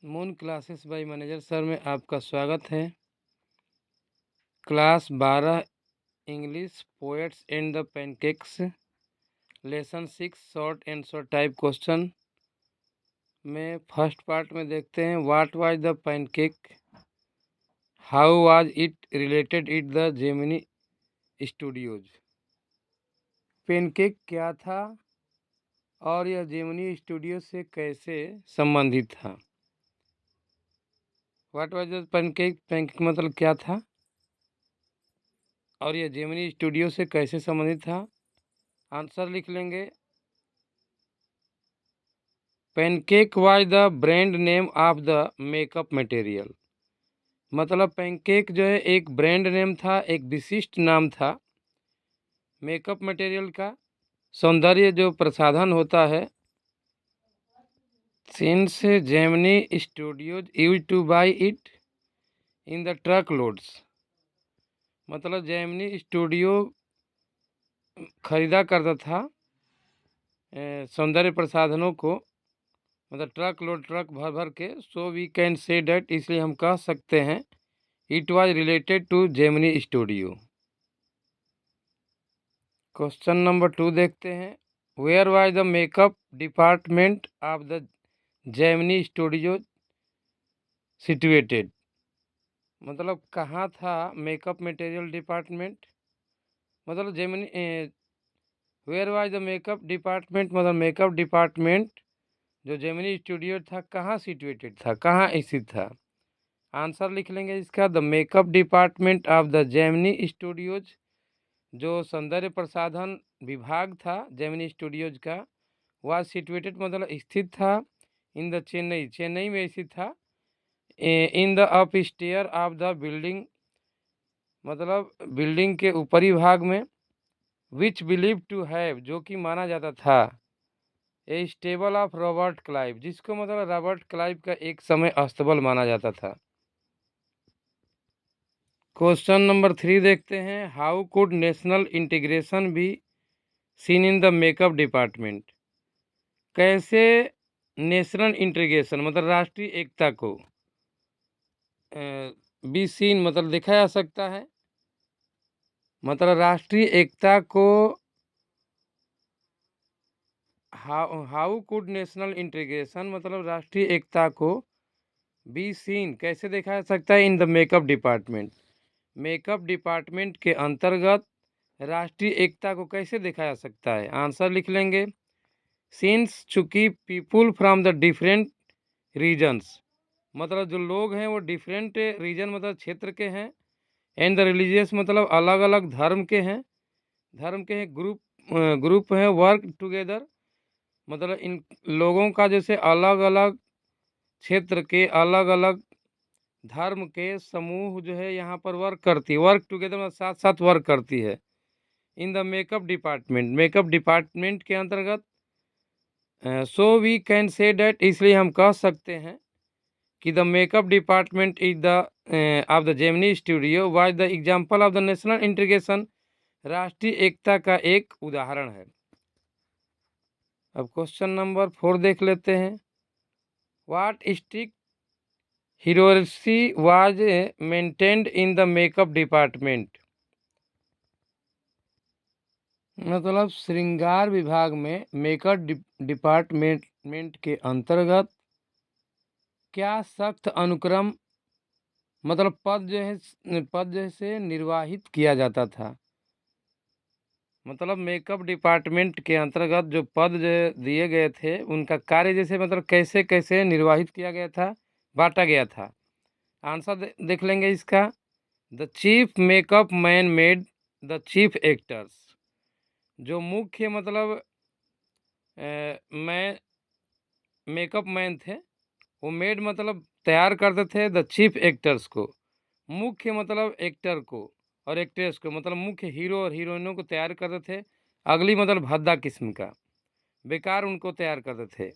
Moon classes bye manager sir में आपका स्वागत है। Class 12 English poets and the pancakes lesson 6 short answer type question में first part में देखते हैं what was the pancake, how was it related it the Gemini studios. Pancake क्या था और यह जेमिनी स्टूडियो से कैसे संबंधित था। What was the pancake, pancake मतलब क्या था और यह जेमिनी स्टूडियो से कैसे संबंधित था। आंसर लिख लेंगे। Pancake was the brand name of the makeup material. मतलब पैनकेक जो है एक ब्रांड नेम था, एक विशिष्ट नाम था मेकअप मटेरियल का, सौंदर्य जो प्रसाधन होता है। Since Gemini studios use two by it in the truck loads. मतलब जेमिनी स्टूडियो खरीदा करता था सौंदर्य प्रसाधनों को, मतलब ट्रक लोड, ट्रक भर भर के। So we can say that, इसलिए हम कह सकते हैं it was related to Gemini Studio. Question number 2 देखते हैं where was the makeup department of the Gemini Studio situated. मतलब कहाँ था मेकअप मटेरियल डिपार्टमेंट। मतलब Gemini where was the makeup department, मतलब मेकअप डिपार्टमेंट जो जेमिनी स्टूडियो था कहाँ सिचुएटेड था, कहाँ स्थित था। आंसर लिख लेंगे इसका। The makeup department of the Gemini studios, जो सौंदर्य प्रसाधन विभाग था जेमिनी स्टूडियोज का, वह सिचुएटेड मतलब स्थित था इन द चेन्नई, चेन्नई में स्थित था। In the up stair of the building, मतलब बिल्डिंग के ऊपरी भाग में। विच बिलीव टू हैव, जो कि माना जाता था ए स्टेबल ऑफ रॉबर्ट क्लाइव, जिसको मतलब रॉबर्ट क्लाइव का एक समय अस्तबल माना जाता था। क्वेश्चन नंबर 3 देखते हैं how could national integration be seen in the makeup department. कैसे नेशनल इंटीग्रेशन मतलब राष्ट्रीय एकता को बी सीन मतलब देखा जा सकता है। मतलब राष्ट्रीय एकता को हाउ कुड नेशनल इंटीग्रेशन मतलब राष्ट्रीय एकता को बी सीन कैसे देखा जा सकता है in the makeup department. Makeup department के अंतर्गत राष्ट्रीय एकता को कैसे देखा जा सकता है। आंसर लिख लेंगे। सिंस चूंकि people from the different regions, मतलब जो लोग हैं वो डिफरेंट रीजन मतलब क्षेत्र के हैं। एंड द रिलीजियस मतलब अलग अलग धर्म के हैं, धर्म के ग्रुप हैं। वर्क टुगेदर मतलब इन लोगों का जैसे अलग अलग क्षेत्र के अलग अलग धर्म के समूह जो है यहाँ पर वर्क करती है। वर्क टुगेदर मतलब साथ साथ वर्क करती है in the makeup department, makeup department के अंतर्गत। So we can say that, इसलिए हम कह सकते हैं कि the makeup department is the of the Gemini studio was the example of the national integration, राष्ट्रीय एकता का एक उदाहरण है। अब क्वेश्चन नंबर 4 देख लेते हैं what strict hierarchy was maintained in the makeup department. मतलब श्रृंगार विभाग में मेकअप डिपार्टमेंट के अंतर्गत क्या सख्त अनुक्रम मतलब पद जैसे निर्वाहित किया जाता था। मतलब मेकअप डिपार्टमेंट के अंतर्गत जो पद जो दिए गए थे उनका कार्य जैसे मतलब कैसे कैसे निर्वाहित किया गया था, बांटा गया था। आंसर देख लेंगे इसका। The chief makeup man made the chief actors, जो मुख्य मतलब मैं मेकअप मैन थे वो मेड मतलब तैयार करते थे द चीफ एक्टर्स को, मुख्य मतलब एक्टर को और एक्ट्रेस को, मतलब मुख्य हीरो और हीरोइनों को तैयार करते थे। अगली मतलब भद्दा किस्म का बेकार उनको तैयार करते थे।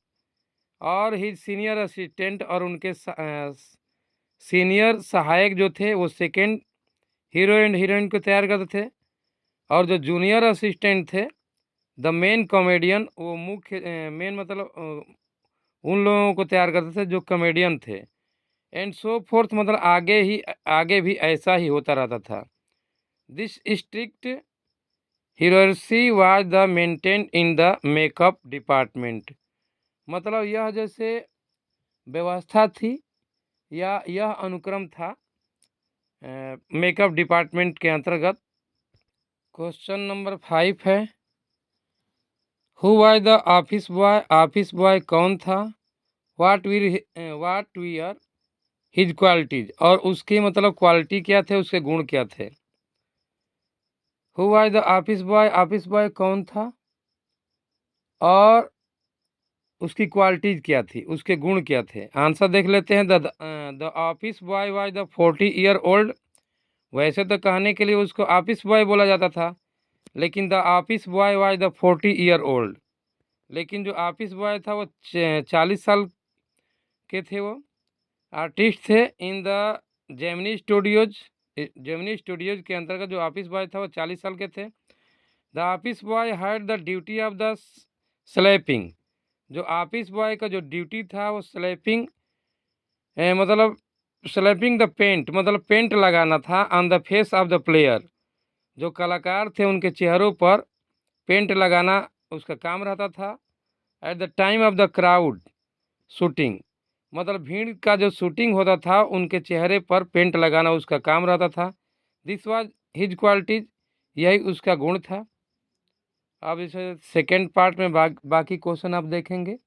और ही सीनियर असिस्टेंट और उनके सीनियर सहायक जो थे वो सेकेंड हीरो एंड हीरोइन को तैयार करते थे। और जो जूनियर असिस्टेंट थे द मेन कॉमेडियन, वो मुख्य मेन मतलब उन लोगों को तैयार करते थे जो कॉमेडियन थे। एंड सो फोर्थ, मतलब आगे भी ऐसा ही होता रहता था। This strict hierarchy was the maintain in the makeup department. मतलब यह जैसे व्यवस्था थी या यह अनुक्रम था मेकअप डिपार्टमेंट के अंतर्गत। क्वेश्चन नंबर 5 है, who was the office boy. Office boy कौन था? व्हाट वीर हिज क्वालिटीज, और उसकी मतलब क्वालिटी क्या थे, उसके गुण क्या थे। Who was the office boy, office boy कौन था और उसकी क्वालिटीज क्या थी, उसके गुण क्या थे। आंसर देख लेते हैं। The office boy was the 40 year old. वैसे तो कहने के लिए उसको ऑफिस बॉय बोला जाता था, लेकिन the office boy was the 40 year old. लेकिन जो ऑफिस बॉय था वो 40 साल के थे। वो आर्टिस्ट थे in the Gemini studios. Gemini studios के अंतर्गत जो ऑफिस बॉय था वो 40 साल के थे। The office boy had the duty of the slapping. जो ऑफिस बॉय का जो ड्यूटी था वो स्लैपिंग, मतलब स्लैपिंग द पेंट, मतलब पेंट लगाना था on the face of the player. जो कलाकार थे उनके चेहरों पर पेंट लगाना उसका काम रहता था। At the time of the crowd shooting, मतलब भीड़ का जो शूटिंग होता था उनके चेहरे पर पेंट लगाना उसका काम रहता था। दिस वाज हिज क्वालिटीज, यही उसका गुण था। अब इसे सेकेंड पार्ट में बाकी क्वेश्चन आप देखेंगे।